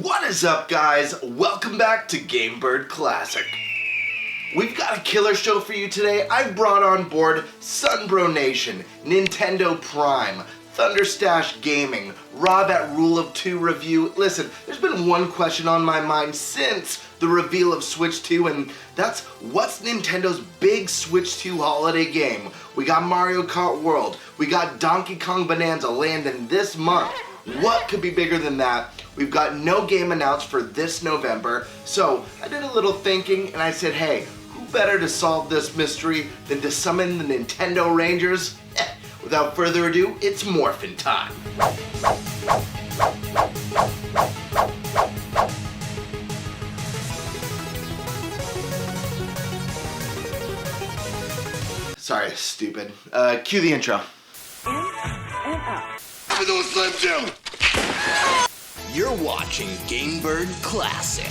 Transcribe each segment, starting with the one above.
What is up, guys? Welcome back to Game Bird Classic. We've got a killer show for you today. I've brought on board Sunbro Nation, Nintendo Prime, ThunderStash Gaming, Rob at Rule of Two Review. Listen, there's been one question on my mind since the reveal of Switch 2, and that's what's Nintendo's big Switch 2 holiday game? We got Mario Kart World, we got Donkey Kong Bonanza landing this month. What could be bigger than that? We've got no game announced for this November, so I did a little thinking and I said, hey, who better to solve this mystery than to summon the Nintendo Rangers? Without further ado, it's morphin' time. Sorry, stupid. Cue the intro. In and out. For those Slim Jim. You're watching Game Bird Classic.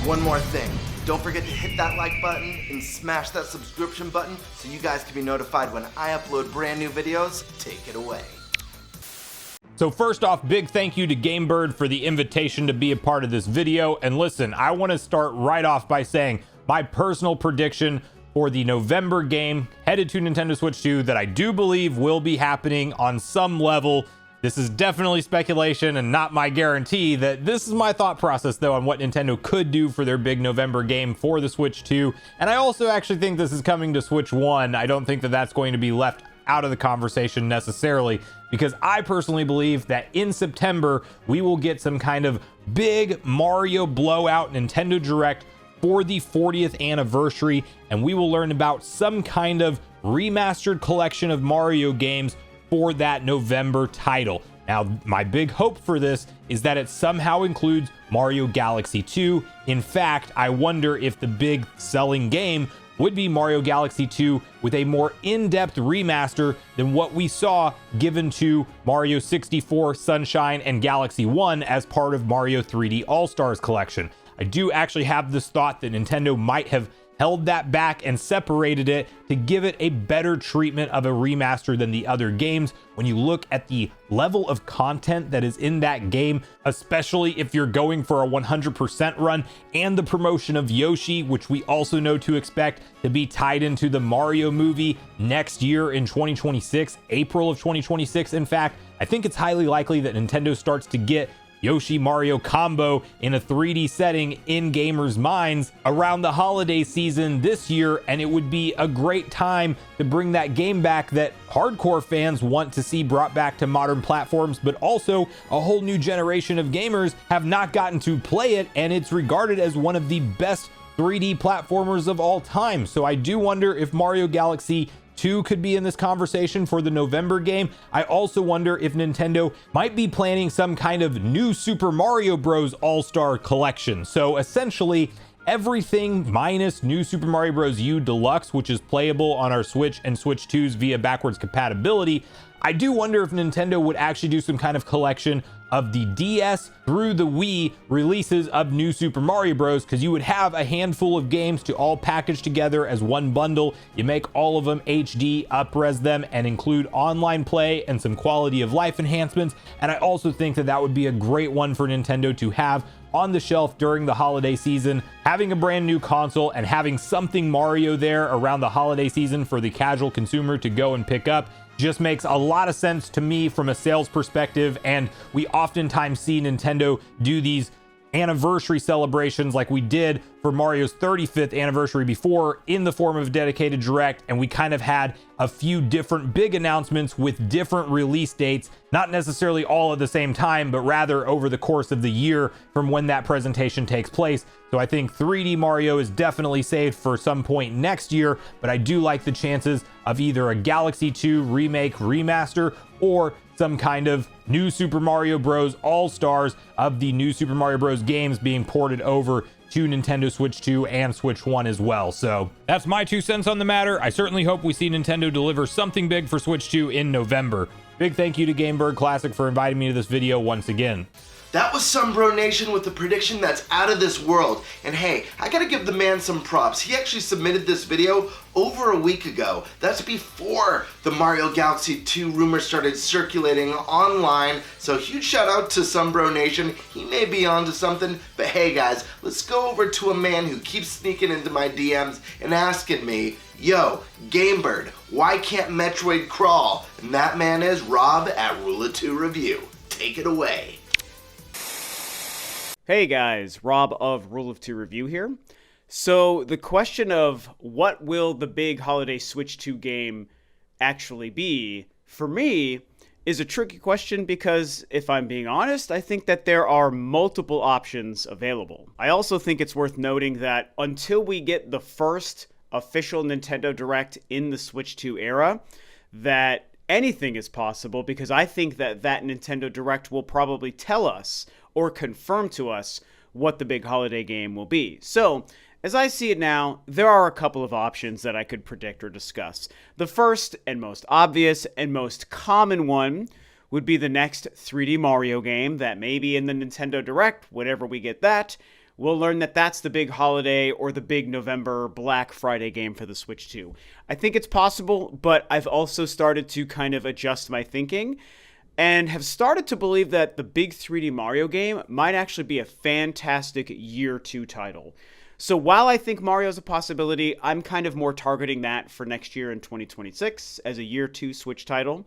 One more thing. Don't forget to hit that like button and smash that subscription button so you guys can be notified when I upload brand new videos. Take it away. So first off, big thank you to Game Bird for the invitation to be a part of this video. And listen, I want to start right off by saying my personal prediction for the November game headed to Nintendo Switch 2 that I do believe will be happening on some level. This is definitely speculation and not my guarantee. That this is my thought process though on what Nintendo could do for their big November game for the Switch 2. And I also actually think this is coming to Switch 1. I don't think that that's going to be left out of the conversation necessarily, because I personally believe that in September we will get some kind of big Mario blowout Nintendo Direct for the 40th anniversary, and we will learn about some kind of remastered collection of Mario games for that November title. Now, my big hope for this is that it somehow includes Mario Galaxy 2. In fact, I wonder if the big selling game would be Mario Galaxy 2 with a more in-depth remaster than what we saw given to Mario 64, Sunshine, and Galaxy 1 as part of Mario 3D All-Stars collection. I do actually have this thought that Nintendo might have held that back and separated it to give it a better treatment of a remaster than the other games. When you look at the level of content that is in that game, especially if you're going for a 100% run, and the promotion of Yoshi, which we also know to expect to be tied into the Mario movie next year in 2026, April of 2026. In fact, I think it's highly likely that Nintendo starts to get Yoshi Mario combo in a 3D setting in gamers' minds around the holiday season this year, and it would be a great time to bring that game back that hardcore fans want to see brought back to modern platforms, but also a whole new generation of gamers have not gotten to play it, and it's regarded as one of the best 3D platformers of all time. So I do wonder if Mario Galaxy 2 could be in this conversation for the November game. I also wonder if Nintendo might be planning some kind of new Super Mario Bros. All-Star collection. So essentially, everything minus New Super Mario Bros. U Deluxe, which is playable on our Switch and Switch 2s via backwards compatibility. I do wonder if Nintendo would actually do some kind of collection of the DS through the Wii releases of New Super Mario Bros, because you would have a handful of games to all package together as one bundle. You make all of them HD, up-res them, and include online play and some quality of life enhancements. And I also think that that would be a great one for Nintendo to have on the shelf during the holiday season. Having a brand new console and having something Mario there around the holiday season for the casual consumer to go and pick up just makes a lot of sense to me from a sales perspective. And we oftentimes see Nintendo do these anniversary celebrations like we did for Mario's 35th anniversary before in the form of a dedicated direct, and we kind of had a few different big announcements with different release dates, not necessarily all at the same time, but rather over the course of the year from when that presentation takes place. So I think 3D Mario is definitely saved for some point next year, but I do like the chances of either a Galaxy 2 remake, remaster, or some kind of new Super Mario Bros. All-Stars of the new Super Mario Bros. Games being ported over to Nintendo Switch 2 and Switch 1 as well. So that's my 2 cents on the matter. I certainly hope we see Nintendo deliver something big for Switch 2 in November. Big thank you to Game Bird Classic for inviting me to this video once again. That was Sunbro Nation with a prediction that's out of this world. And hey, I gotta give the man some props. He actually submitted this video over a week ago. That's before the Mario Galaxy 2 rumors started circulating online. So huge shout out to Sunbro Nation. He may be onto something, but hey guys, let's go over to a man who keeps sneaking into my DMs and asking me, yo, GameBird, why can't Metroid crawl? And that man is Rob at Rula2 Review. Take it away. Hey guys, Rob of Rule of Two Review here. So the question of what will the big holiday Switch 2 game actually be, for me, is a tricky question because, if I'm being honest, I think that there are multiple options available. I also think it's worth noting that until we get the first official Nintendo Direct in the Switch 2 era, that anything is possible, because I think that Nintendo Direct will probably tell us or confirm to us what the big holiday game will be. So, as I see it now, there are a couple of options that I could predict or discuss. The first and most obvious and most common one would be the next 3D Mario game that maybe in the Nintendo Direct, whenever we get that, we'll learn that that's the big holiday or the big November Black Friday game for the Switch 2. I think it's possible, but I've also started to kind of adjust my thinking and have started to believe that the big 3D Mario game might actually be a fantastic Year 2 title. So while I think Mario's a possibility, I'm kind of more targeting that for next year in 2026 as a Year 2 Switch title.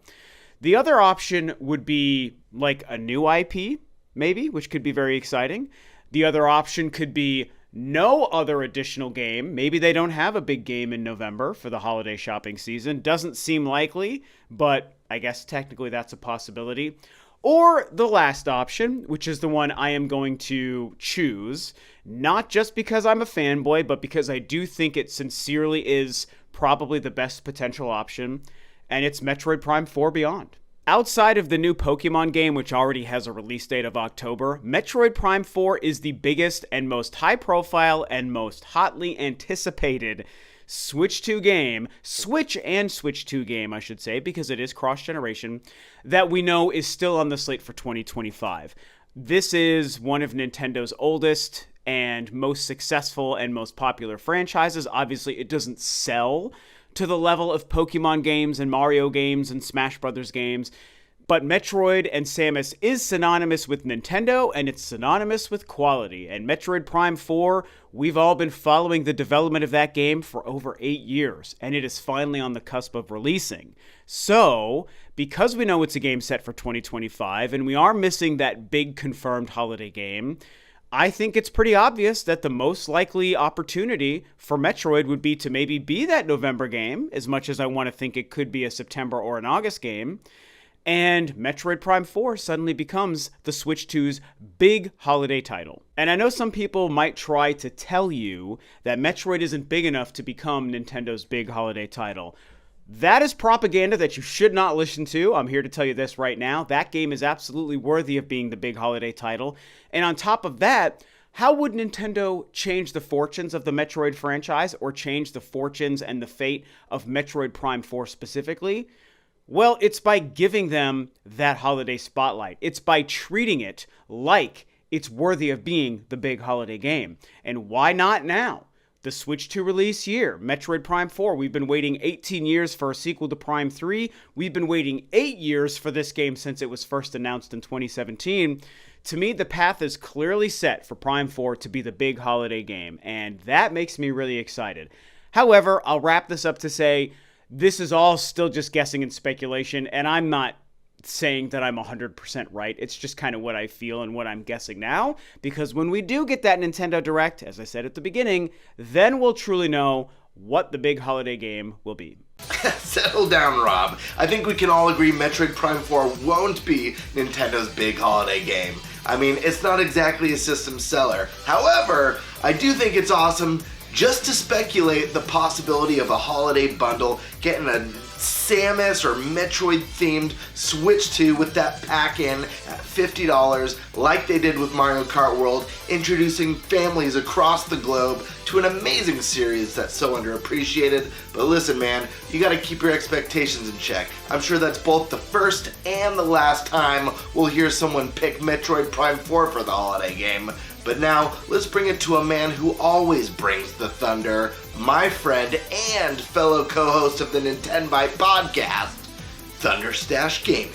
The other option would be like a new IP, maybe, which could be very exciting. The other option could be no other additional game. Maybe they don't have a big game in November for the holiday shopping season. Doesn't seem likely, but I guess technically that's a possibility. Or the last option, which is the one I am going to choose, not just because I'm a fanboy, but because I do think it sincerely is probably the best potential option, and it's Metroid Prime 4 Beyond. Outside of the new Pokemon game, which already has a release date of October, Metroid Prime 4 is the biggest and most high-profile and most hotly anticipated Switch 2 game, Switch and Switch 2 game, I should say, because it is cross-generation, that we know is still on the slate for 2025. This is one of Nintendo's oldest and most successful and most popular franchises. Obviously, it doesn't sell to the level of Pokemon games and Mario games and Smash Brothers games, but Metroid and Samus is synonymous with Nintendo, and it's synonymous with quality. And Metroid Prime 4, we've all been following the development of that game for over 8 years, and it is finally on the cusp of releasing. So, because we know it's a game set for 2025, and we are missing that big confirmed holiday game, I think it's pretty obvious that the most likely opportunity for Metroid would be to maybe be that November game, as much as I want to think it could be a September or an August game, and Metroid Prime 4 suddenly becomes the Switch 2's big holiday title. And I know some people might try to tell you that Metroid isn't big enough to become Nintendo's big holiday title. That is propaganda that you should not listen to. I'm here to tell you this right now. That game is absolutely worthy of being the big holiday title. And on top of that, how would Nintendo change the fortunes of the Metroid franchise, or change the fortunes and the fate of Metroid Prime 4 specifically? Well, it's by giving them that holiday spotlight. It's by treating it like it's worthy of being the big holiday game. And why not now? The Switch 2 release year, Metroid Prime 4. We've been waiting 18 years for a sequel to Prime 3. We've been waiting 8 years for this game since it was first announced in 2017. To me, the path is clearly set for Prime 4 to be the big holiday game, and that makes me really excited. However, I'll wrap this up to say this is all still just guessing and speculation, and I'm not saying that I'm 100% right. It's just kind of what I feel and what I'm guessing now, because when we do get that Nintendo Direct, as I said at the beginning, then we'll truly know what the big holiday game will be. Settle down, Rob. I think we can all agree Metroid Prime 4 won't be Nintendo's big holiday game. I mean, it's not exactly a system seller. However, I do think it's awesome just to speculate the possibility of a holiday bundle, getting a Samus or Metroid themed Switch 2 with that pack in at $50 like they did with Mario Kart World, introducing families across the globe to an amazing series that's so underappreciated. But listen, man, you gotta keep your expectations in check. I'm sure that's both the first and the last time we'll hear someone pick Metroid Prime 4 for the holiday game. But now, let's bring it to a man who always brings the thunder, my friend and fellow co-host of the Nintendo podcast, ThunderStash Gaming.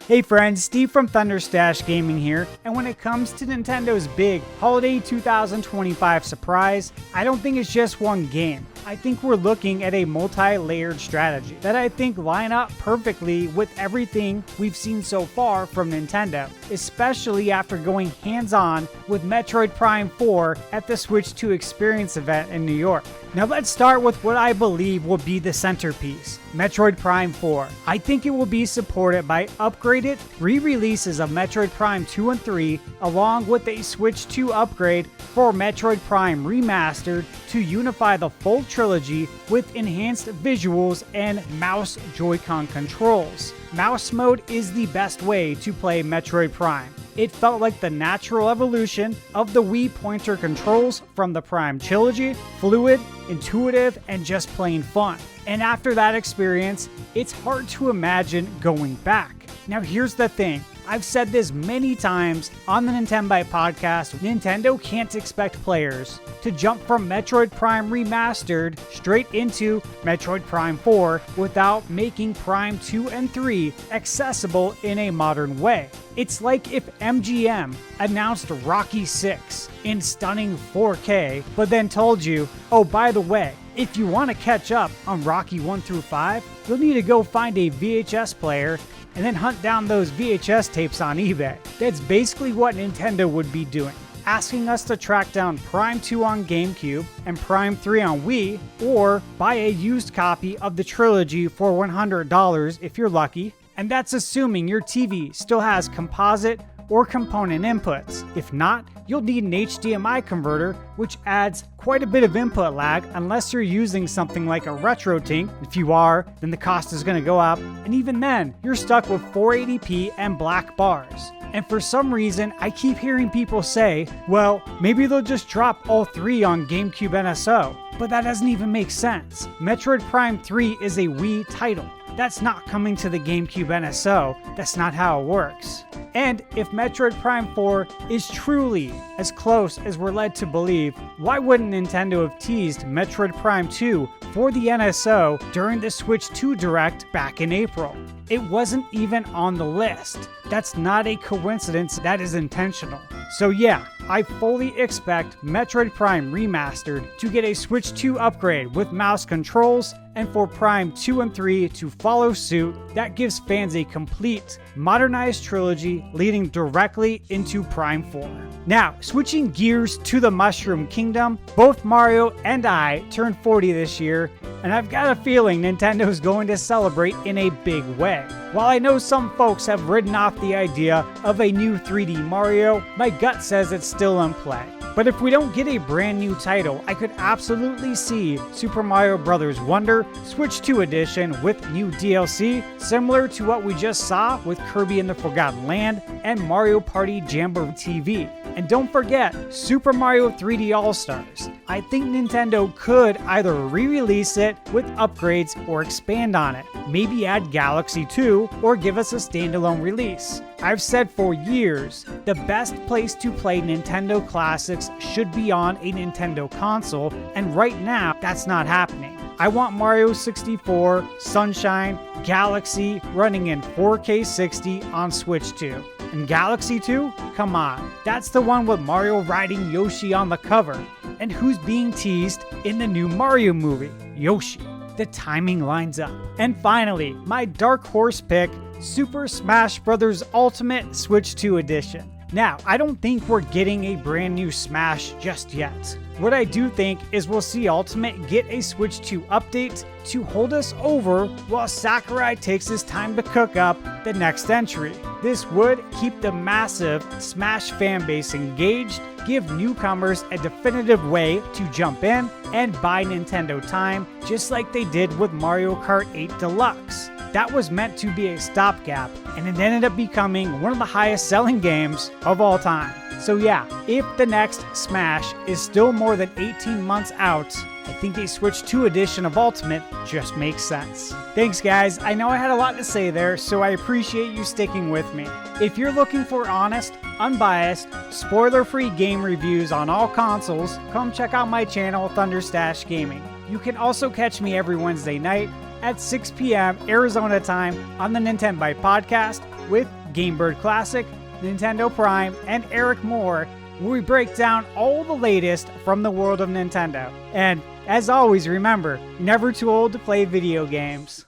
Hey friends, Steve from ThunderStash Gaming here, and when it comes to Nintendo's big Holiday 2025 surprise, I don't think it's just one game. I think we're looking at a multi-layered strategy that I think line up perfectly with everything we've seen so far from Nintendo, especially after going hands-on with Metroid Prime 4 at the Switch 2 Experience event in New York. Now let's start with what I believe will be the centerpiece, Metroid Prime 4. I think it will be supported by upgraded re-releases of Metroid Prime 2 and 3, along with a Switch 2 upgrade for Metroid Prime Remastered to unify the full trilogy with enhanced visuals and mouse Joy-Con controls. Mouse mode is the best way to play Metroid Prime. It felt like the natural evolution of the Wii pointer controls from the Prime trilogy, fluid, intuitive, and just plain fun. And after that experience, it's hard to imagine going back. Now here's the thing. I've said this many times on the Nintendo podcast, Nintendo can't expect players to jump from Metroid Prime Remastered straight into Metroid Prime 4 without making Prime 2 and 3 accessible in a modern way. It's like if MGM announced Rocky 6 in stunning 4K, but then told you, oh, by the way, if you want to catch up on Rocky 1 through 5, you'll need to go find a VHS player and then hunt down those VHS tapes on eBay. That's basically what Nintendo would be doing, asking us to track down Prime 2 on GameCube and Prime 3 on Wii, or buy a used copy of the trilogy for $100 if you're lucky, and that's assuming your TV still has composite or component inputs. If not, you'll need an HDMI converter, which adds quite a bit of input lag unless you're using something like a RetroTink. If you are, then the cost is going to go up, and even then, you're stuck with 480p and black bars. And for some reason, I keep hearing people say, well, maybe they'll just drop all three on GameCube NSO. But that doesn't even make sense. Metroid Prime 3 is a Wii title. That's not coming to the GameCube NSO. That's not how it works. And if Metroid Prime 4 is truly as close as we're led to believe, why wouldn't Nintendo have teased Metroid Prime 2 for the NSO during the Switch 2 Direct back in April? It wasn't even on the list. That's not a coincidence, that is intentional. So yeah, I fully expect Metroid Prime Remastered to get a Switch 2 upgrade with mouse controls, and for Prime 2 and 3 to follow suit. That gives fans a complete, modernized trilogy leading directly into Prime 4. Now, switching gears to the Mushroom Kingdom, both Mario and I turned 40 this year, and I've got a feeling Nintendo's going to celebrate in a big way. While I know some folks have written off the idea of a new 3D Mario, my gut says it's still in play. But if we don't get a brand new title, I could absolutely see Super Mario Bros. Wonder Switch 2 Edition with new DLC, similar to what we just saw with Kirby and the Forgotten Land and Mario Party Jamboree TV. And don't forget Super Mario 3D All-Stars. I think Nintendo could either re-release it with upgrades or expand on it. Maybe add Galaxy 2 or give us a standalone release. I've said for years, the best place to play Nintendo classics should be on a Nintendo console, and right now, that's not happening. I want Mario 64, Sunshine, Galaxy running in 4K 60 on Switch 2. And Galaxy 2? Come on, that's the one with Mario riding Yoshi on the cover. And who's being teased in the new Mario movie? Yoshi. The timing lines up. And finally, my dark horse pick, Super Smash Bros. Ultimate Switch 2 Edition. Now, I don't think we're getting a brand new Smash just yet. What I do think is we'll see Ultimate get a Switch 2 update to hold us over while Sakurai takes his time to cook up the next entry. This would keep the massive Smash fanbase engaged, give newcomers a definitive way to jump in and buy Nintendo time, just like they did with Mario Kart 8 Deluxe. That was meant to be a stopgap, and it ended up becoming one of the highest selling games of all time. So yeah, if the next Smash is still more than 18 months out, I think a Switch 2 edition of Ultimate just makes sense. Thanks guys, I know I had a lot to say there, so I appreciate you sticking with me. If you're looking for honest, unbiased, spoiler-free game reviews on all consoles, come check out my channel, ThunderStash Gaming. You can also catch me every Wednesday night at 6 p.m. Arizona time on the Nintendo Byte podcast with GameBird Classic, Nintendo Prime, and Eric Moore, where we break down all the latest from the world of Nintendo. And as always, remember, you're never too old to play video games.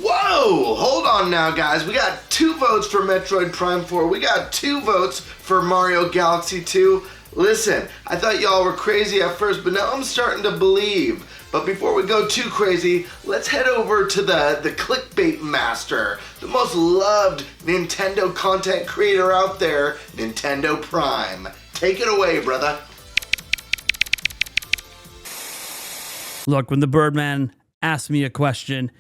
Whoa! Hold on now, guys. We got 2 votes for Metroid Prime 4. We got 2 votes for Mario Galaxy 2. Listen, I thought y'all were crazy at first, but now I'm starting to believe. But before we go too crazy, let's head over to the clickbait master, the most loved Nintendo content creator out there, Nintendo Prime. Take it away, brother. Look, when the Birdman asks me a question,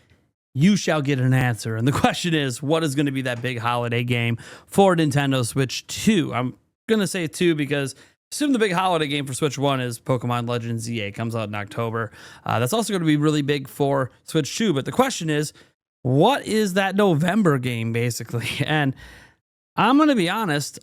you shall get an answer. And the question is, what is going to be that big holiday game for Nintendo Switch 2? I'm going to say 2 because assume the big holiday game for Switch 1 is Pokemon Legends ZA. Comes out in October. That's also going to be really big for Switch 2. But the question is, what is that November game, basically? And I'm going to be honest,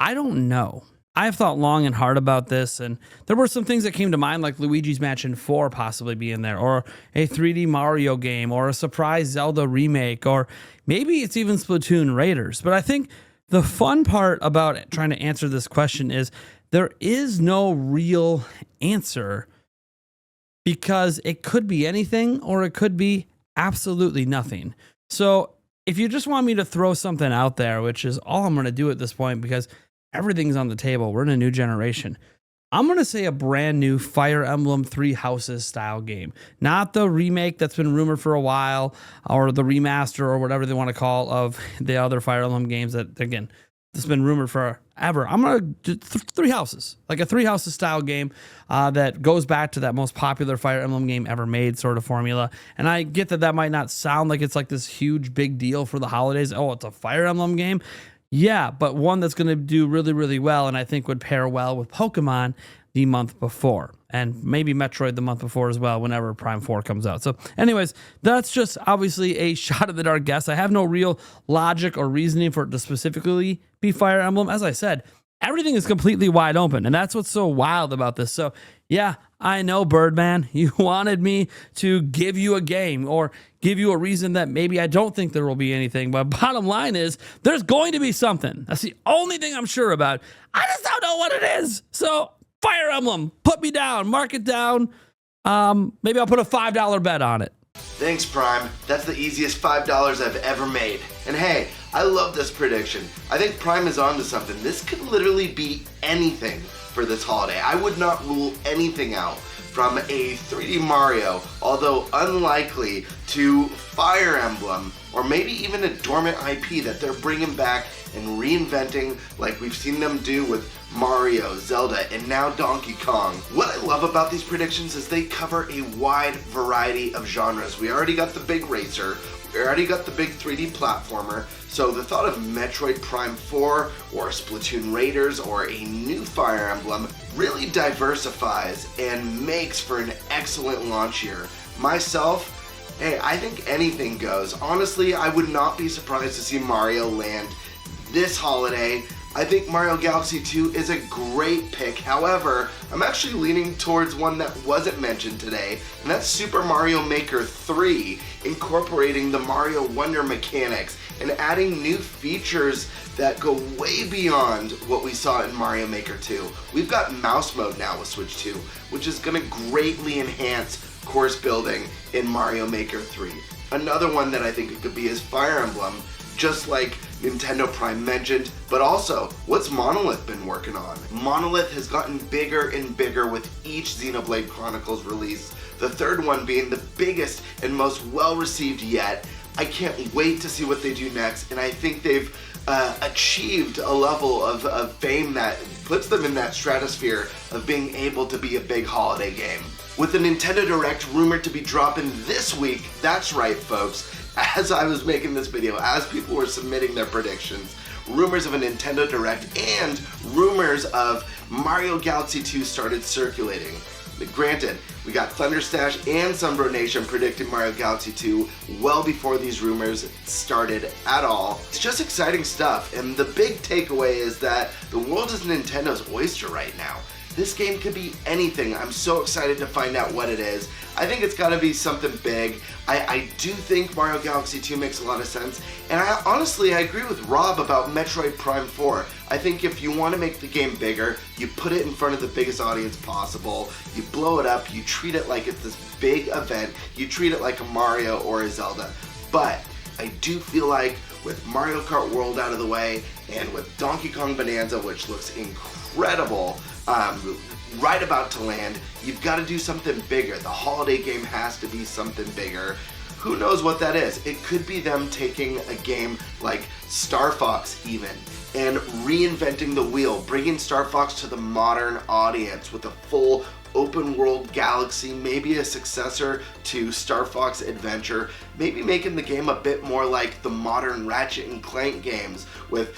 I don't know. I've thought long and hard about this, and there were some things that came to mind, like Luigi's Mansion 4 possibly being there, or a 3D Mario game, or a surprise Zelda remake, or maybe it's even Splatoon Raiders. But I think the fun part about trying to answer this question is there is no real answer, because it could be anything or it could be absolutely nothing. So if you just want me to throw something out there, which is all I'm going to do at this point because everything's on the table, we're in a new generation, I'm going to say a brand new Fire Emblem Three Houses style game. Not the remake that's been rumored for a while, or the remaster, or whatever they want to call of the other Fire Emblem games that, again, that's been rumored forever. I'm going to do Three Houses, like a Three Houses style game that goes back to that most popular Fire Emblem game ever made sort of formula. And I get that might not sound like it's like this huge big deal for the holidays. Oh, it's a Fire Emblem game. Yeah, but one that's going to do really, really well, and I think would pair well with Pokemon the month before, and maybe Metroid the month before as well, whenever Prime 4 comes out. So anyways, that's just obviously a shot in the dark guess. I have no real logic or reasoning for it to specifically be Fire Emblem. As I said, everything is completely wide open, and that's what's so wild about this. So yeah, I know, Birdman, you wanted me to give you a game or give you a reason that maybe I don't think there will be anything. But bottom line is, there's going to be something. That's the only thing I'm sure about. I just don't know what it is. So Fire Emblem, put me down, mark it down. Maybe I'll put a $5 bet on it. Thanks, Prime. That's the easiest $5 I've ever made. And hey, I love this prediction. I think Prime is onto something. This could literally be anything for this holiday. I would not rule anything out, from a 3D Mario, although unlikely, to Fire Emblem, or maybe even a dormant IP that they're bringing back and reinventing like we've seen them do with Mario, Zelda, and now Donkey Kong. What I love about these predictions is they cover a wide variety of genres. We already got the big racer, we already got the big 3D platformer, so the thought of Metroid Prime 4 or Splatoon Raiders or a new Fire Emblem really diversifies and makes for an excellent launch year. Myself, hey, I think anything goes. Honestly, I would not be surprised to see Mario land this holiday. I think Mario Galaxy 2 is a great pick. However, I'm actually leaning towards one that wasn't mentioned today, and that's Super Mario Maker 3, incorporating the Mario Wonder mechanics and adding new features that go way beyond what we saw in Mario Maker 2. We've got mouse mode now with Switch 2, which is going to greatly enhance course building in Mario Maker 3. Another one that I think it could be is Fire Emblem, just like Nintendo Prime mentioned, but also, what's Monolith been working on? Monolith has gotten bigger and bigger with each Xenoblade Chronicles release, the third one being the biggest and most well-received yet. I can't wait to see what they do next, and I think they've achieved a level of fame that puts them in that stratosphere of being able to be a big holiday game. With the Nintendo Direct rumored to be dropping this week, that's right folks, as I was making this video, as people were submitting their predictions, rumors of a Nintendo Direct, and rumors of Mario Galaxy 2 started circulating. Granted, we got ThunderStash and Sunbro Nation predicting Mario Galaxy 2 well before these rumors started at all. It's just exciting stuff, and the big takeaway is that the world is Nintendo's oyster right now. This game could be anything. I'm so excited to find out what it is. I think it's got to be something big. I do think Mario Galaxy 2 makes a lot of sense, and honestly, I agree with Rob about Metroid Prime 4. I think if you want to make the game bigger, you put it in front of the biggest audience possible, you blow it up, you treat it like it's this big event, you treat it like a Mario or a Zelda. But I do feel like with Mario Kart World out of the way, and with Donkey Kong Bonanza, which looks incredible, right about to land, you've got to do something bigger. The holiday game has to be something bigger. Who knows what that is? It could be them taking a game like Star Fox even and reinventing the wheel, bringing Star Fox to the modern audience with a full open world galaxy, maybe a successor to Star Fox Adventure, maybe making the game a bit more like the modern Ratchet and Clank games with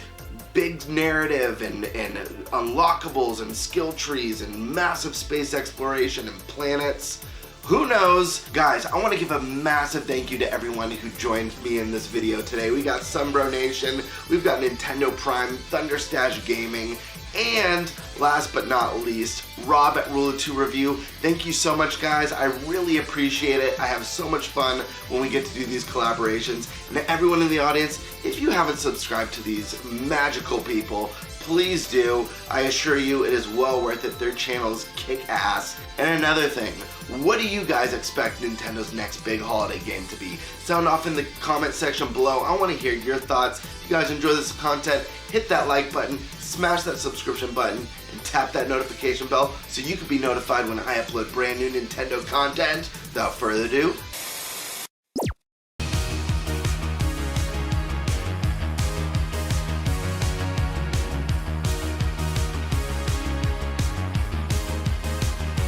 big narrative and unlockables and skill trees and massive space exploration and planets. Who knows? Guys, I want to give a massive thank you to everyone who joined me in this video today. We got Sunbro Nation, we've got Nintendo Prime, ThunderStash Gaming, and last but not least, Rob at Rule of 2 Review. Thank you so much, guys. I really appreciate it. I have so much fun when we get to do these collaborations. And to everyone in the audience, if you haven't subscribed to these magical people, please do. I assure you it is well worth it. Their channels kick ass. And another thing, what do you guys expect Nintendo's next big holiday game to be? Sound off in the comment section below. I want to hear your thoughts. If you guys enjoy this content, hit that like button, smash that subscription button, and tap that notification bell so you can be notified when I upload brand new Nintendo content. Without further ado,